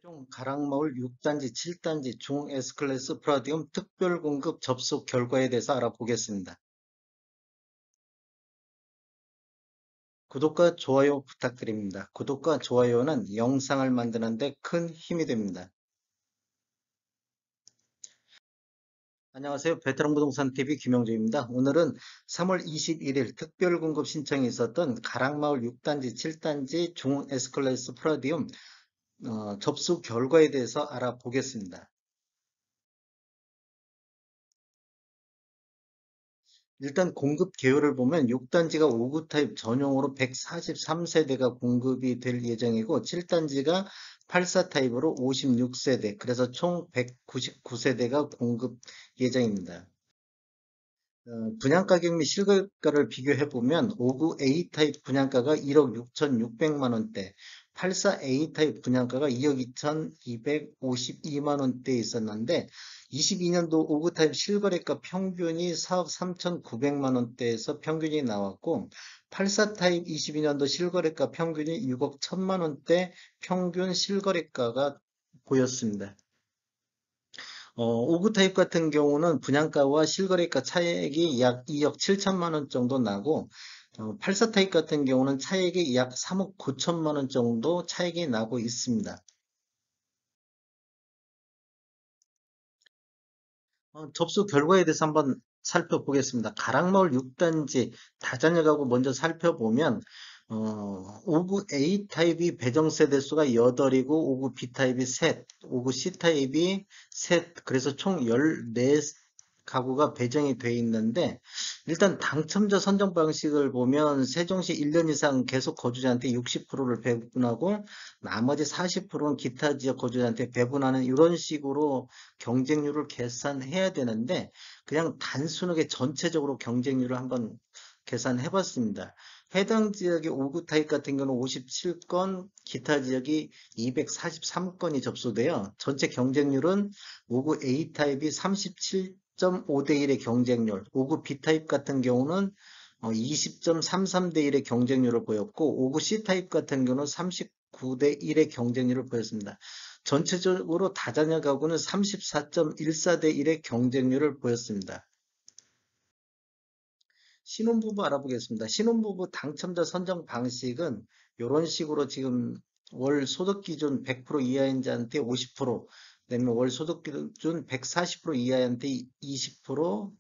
최종 가락마을 6단지, 7단지 중 S클래스 프라디움 특별 공급 접수 결과에 대해서 알아보겠습니다. 구독과 좋아요 부탁드립니다. 구독과 좋아요는 영상을 만드는 데 큰 힘이 됩니다. 안녕하세요. 베테랑 부동산 TV 김영주입니다. 오늘은 3월 21일 특별 공급 신청이 있었던 가락마을 6단지, 7단지 중 S클래스 프라디움 접수 결과에 대해서 알아보겠습니다. 일단 공급 개요를 보면 6단지가 5구 타입 전용으로 143세대가 공급이 될 예정이고 7단지가 84 타입으로 56세대, 그래서 총 199세대가 공급 예정입니다. 분양가격 및 실거래가를 비교해보면 59 A 타입 분양가가 1억 6,600만 원대, 84 A 타입 분양가가 2억 2,252만 원대에 있었는데 22년도 59 타입 실거래가 평균이 4억 3,900만 원대에서 평균이 나왔고 84 타입 22년도 실거래가 평균이 6억 1,000만 원대 평균 실거래가가 보였습니다. 5구 타입 같은 경우는 분양가와 실거래가 차액이 약 2억 7천만 원 정도 나고 84 타입 같은 경우는 차액이 약 3억 9천만 원 정도 차익이 나고 있습니다. 접수 결과에 대해서 한번 살펴보겠습니다. 가락마을 6단지 다자녀 가구 먼저 살펴보면 5구 A 타입이 배정 세대 수가 8이고 5구 B 타입이 셋, 5구 C 타입이 셋, 그래서 총 14 가구가 배정이 돼 있는데 일단 당첨자 선정 방식을 보면 세종시 1년 이상 계속 거주자한테 60%를 배분하고 나머지 40%는 기타 지역 거주자한테 배분하는 이런 식으로 경쟁률을 계산해야 되는데 그냥 단순하게 전체적으로 경쟁률을 한번 계산해 봤습니다. 해당 지역의 5구 타입 같은 경우는 57건, 기타 지역이 243건이 접수돼요. 전체 경쟁률은 5구 A 타입이 37.5대 1의 경쟁률, 5구 B 타입 같은 경우는 20.33대 1의 경쟁률을 보였고, 5구 C 타입 같은 경우는 39대 1의 경쟁률을 보였습니다. 전체적으로 다자녀 가구는 34.14대 1의 경쟁률을 보였습니다. 신혼부부 알아보겠습니다. 신혼부부 당첨자 선정 방식은 이런 식으로 지금 월 소득 기준 100% 이하인자한테 50%, 그다음에 월 소득 기준 140% 이하한테 20%,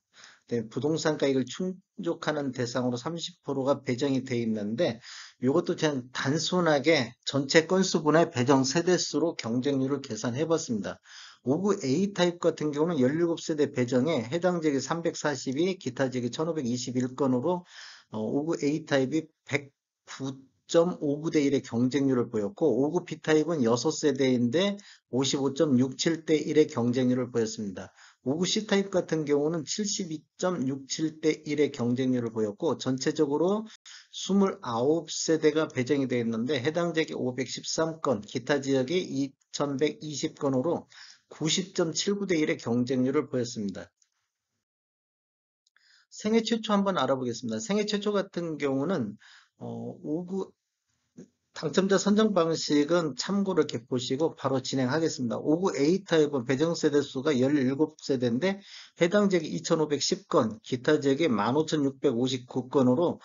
부동산 가액을 충족하는 대상으로 30%가 배정이 돼 있는데 이것도 그냥 단순하게 전체 건수분의 배정 세대수로 경쟁률을 계산해 봤습니다. 5구 A 타입 같은 경우는 17세대 배정에 해당 지역이 342, 기타 지역이 1521건으로 5구 A 타입이 109.59대 1의 경쟁률을 보였고 5구 B 타입은 6세대인데 55.67대 1의 경쟁률을 보였습니다. 5구 C타입 같은 경우는 72.67대 1의 경쟁률을 보였고 전체적으로 29세대가 배정이 되어 있는데 해당 지역이 513건, 기타 지역이 2120건으로 90.79대 1의 경쟁률을 보였습니다. 생애 최초 한번 알아보겠습니다. 생애 최초 같은 경우는 5구 당첨자 선정 방식은 참고를 이렇게 보시고 바로 진행하겠습니다. 5구 A 타입은 배정 세대 수가 17세대인데 해당 지역이 2510건, 기타 지역이 15659건으로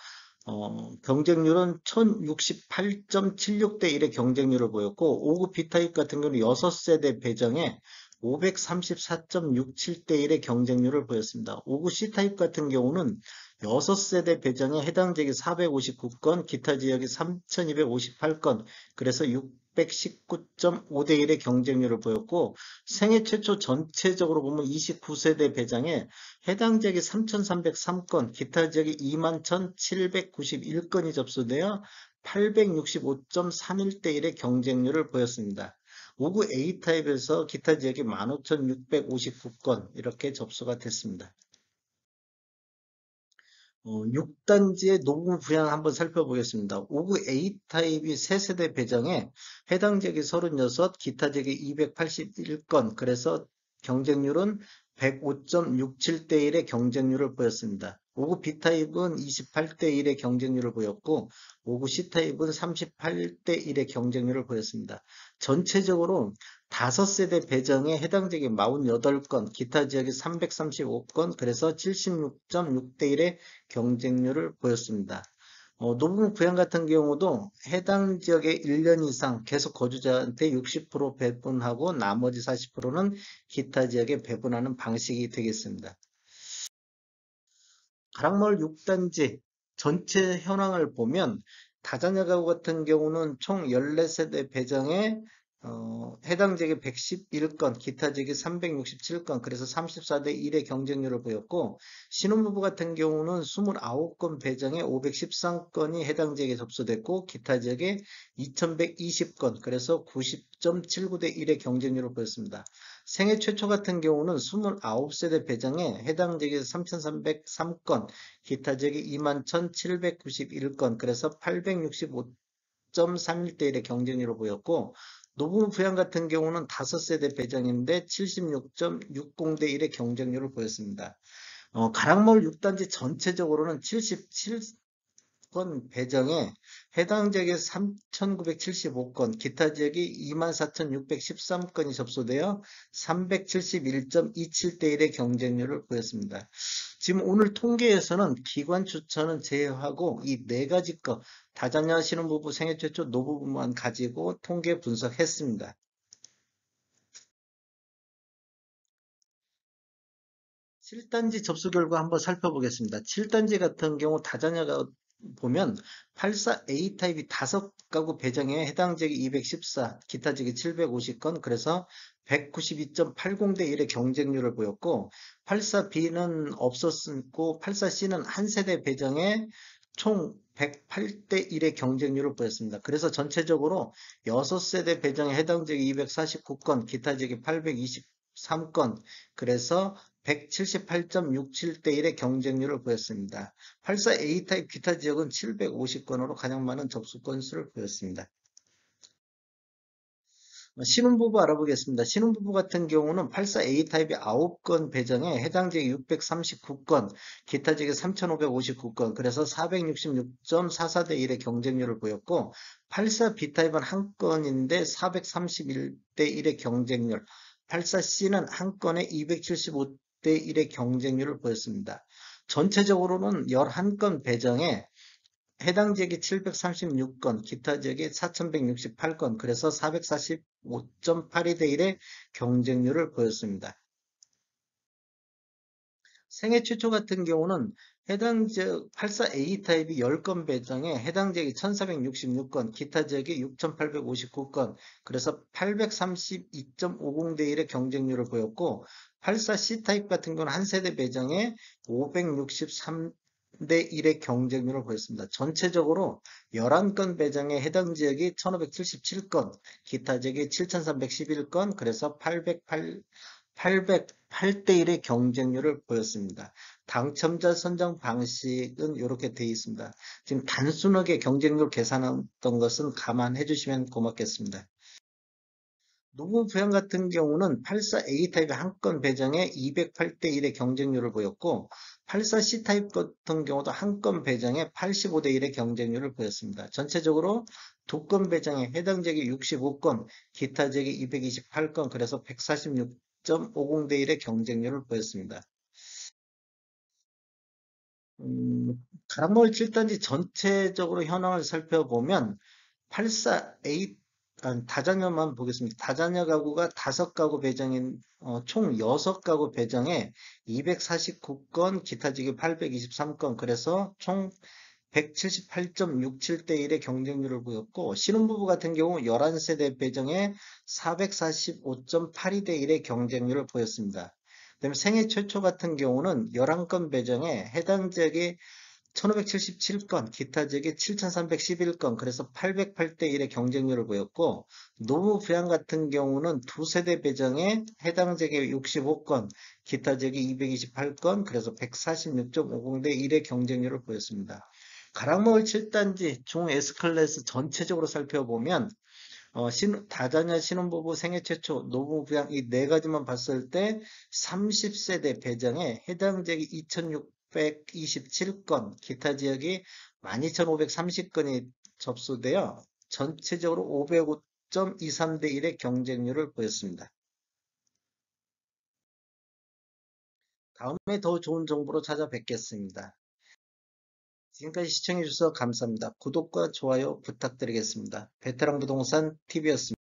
경쟁률은 1068.76대 1의 경쟁률을 보였고 5구 B타입 같은 경우는 6세대 배정에 534.67대 1의 경쟁률을 보였습니다. 5구 C타입 같은 경우는 6세대 배정에 해당 지역이 459건, 기타 지역이 3258건, 그래서 619.5대 1의 경쟁률을 보였고 생애 최초 전체적으로 보면 29세대 배정에 해당 지역이 3,303건, 기타 지역이 21,791건이 접수되어 865.31대 1의 경쟁률을 보였습니다. 5구 A타입에서 기타 지역이 15,659건 이렇게 접수가 됐습니다. 6단지의 노후 분양 한번 살펴보겠습니다. 5구 A타입이 3세대 배정에 해당 지역이 36, 기타 지역이 281건, 그래서 경쟁률은 105.67대 1의 경쟁률을 보였습니다. 5구 B타입은 28대 1의 경쟁률을 보였고 5구 C타입은 38대 1의 경쟁률을 보였습니다. 전체적으로 5세대 배정에 해당되게 48건, 기타 지역이 335건, 그래서 76.6대 1의 경쟁률을 보였습니다. 노부부 부양 같은 경우도 해당 지역에 1년 이상 계속 거주자한테 60% 배분하고 나머지 40%는 기타 지역에 배분하는 방식이 되겠습니다. 가락마을 6단지 전체 현황을 보면 다자녀 가구 같은 경우는 총 14세대 배정에 해당 지역이 111건, 기타 지역이 367건, 그래서 34대 1의 경쟁률을 보였고 신혼부부 같은 경우는 29건 배정에 513건이 해당 지역에 접수됐고 기타 지역에 2120건, 그래서 90.79대 1의 경쟁률을 보였습니다. 생애 최초 같은 경우는 29세대 배정에 해당 지역에서 3,303건, 기타 지역이 21,791건, 그래서 865.31대 1의 경쟁률을 보였고, 노부부 부양 같은 경우는 5세대 배정인데 76.60대 1의 경쟁률을 보였습니다. 가락마을 6단지 전체적으로는 77건 배정에 해당 지역에 3,975건, 기타 지역이 24,613건이 접수되어 371.27대 1의 경쟁률을 보였습니다. 지금 오늘 통계에서는 기관 추천은 제외하고 이 네 가지 거 다자녀 신혼부부 생애 최초 노부부만 가지고 통계 분석했습니다. 7단지 접수 결과 한번 살펴보겠습니다. 7단지 같은 경우 다자녀가 보면 84A 타입이 5가구 배정에 해당 지역이 214, 기타 지역이 750건, 그래서 192.80대 1의 경쟁률을 보였고 84B는 없었고 84C는 한 세대 배정에 총 108대 1의 경쟁률을 보였습니다. 그래서 전체적으로 6세대 배정에 해당 지역이 249건, 기타 지역이 823건, 그래서 178.67대 1의 경쟁률을 보였습니다. 84A 타입 기타 지역은 750건으로 가장 많은 접수 건수를 보였습니다. 신혼부부 알아보겠습니다. 신혼부부 같은 경우는 84A 타입이 9건 배정에 해당 지역이 639건, 기타 지역이 3,559건, 그래서 466.44대 1의 경쟁률을 보였고 84B 타입은 한 건인데 431대 1의 경쟁률, 84C는 한 건에 275대 1의 경쟁률을 보였습니다. 전체적으로는 11건 배정에 해당 지역이 736건, 기타 지역이 4168건, 그래서 445.82대 1의 경쟁률을 보였습니다. 생애 최초 같은 경우는 해당 지역 84A 타입이 10건 배정에 해당 지역이 1466건, 기타 지역이 6859건, 그래서 832.50대 1의 경쟁률을 보였고 84C 타입 같은 경우는 한 세대 배정에 563대 1의 경쟁률을 보였습니다. 전체적으로 11건 배정에 해당 지역이 1577건, 기타 지역이 7311건, 그래서 808대 1의 경쟁률을 보였습니다. 당첨자 선정 방식은 이렇게 되어 있습니다. 지금 단순하게 경쟁률 계산했던 것은 감안해 주시면 고맙겠습니다. 노무 부양 같은 경우는 84A 타입의 한 건 배정에 208대 1의 경쟁률을 보였고 84C 타입 같은 경우도 한 건 배정에 85대 1의 경쟁률을 보였습니다. 전체적으로 두 건 배정에 해당 지역이 65건, 기타 지역이 228건, 그래서 146.50대 1의 경쟁률을 보였습니다. 가락마을 7단지 전체적으로 현황을 살펴보면 84A 다자녀만 보겠습니다. 다자녀 가구가 5가구 배정인 총 6가구 배정에 249건, 기타 지기 823건, 그래서 총 178.67대 1의 경쟁률을 보였고 신혼부부 같은 경우 11세대 배정에 445.82대 1의 경쟁률을 보였습니다. 그다음에 생애 최초 같은 경우는 11건 배정에 해당 지역이 1577건, 기타 지역이 7311건, 그래서 808대 1의 경쟁률을 보였고, 노무 부양 같은 경우는 두 세대 배정에 해당 지역이 65건, 기타 지역이 228건, 그래서 146.50대 1의 경쟁률을 보였습니다. 가락마을 7단지 중 S클래스 전체적으로 살펴보면 다자녀 신혼부부 생애 최초 노무 부양 이 네 가지만 봤을 때 30세대 배정에 해당 지역이 1,627건, 기타 지역이 12,530건이 접수되어 전체적으로 505.23대 1의 경쟁률을 보였습니다. 다음에 더 좋은 정보로 찾아뵙겠습니다. 지금까지 시청해주셔서 감사합니다. 구독과 좋아요 부탁드리겠습니다. 베테랑 부동산 TV였습니다.